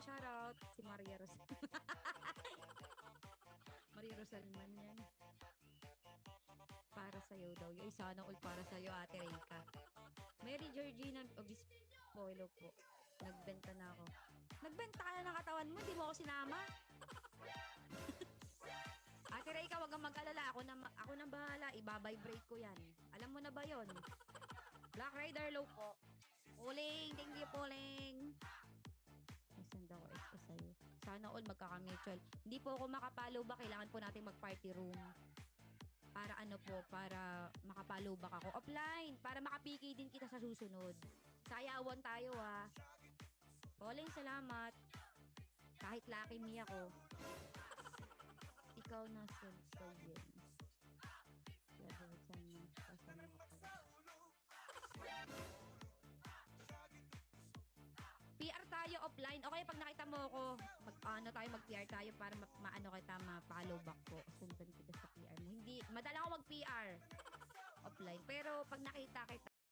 shoutout. Si Maria Rosal. Maria Rosal man yan. Para sa'yo daw. Yung sana all para sa'yo, Ate Reyka. Mary Georgina Obispo, hello po. Nagbenta na ako. Nagbenta ka na ng katawan mo, hindi mo ako sinama. Ate Reyka, wag kang mag-alala. Ako na bahala. Iba-vibrate ko yan. Alam mo na ba yon? Black Rider, low po. Puling, thank you, Puling. May send ako extra sa'yo. Sana all magkaka-mutual. Hindi po ako makapalo ba? Kailangan po natin mag-party room. Para ano po, para makapalo back ako. Offline, para makapiki din kita sa susunod. Sayawan tayo ah. Pauling, salamat. Kahit lucky me ako. Ikaw na sa yun. PR tayo offline. Okay, pag nakita mo ako, mag-PR tayo para maano kita, ma-follow back ko. Sundan kita sa PR mo. Hindi, madala ako mag-PR offline. Pero pag nakita kita,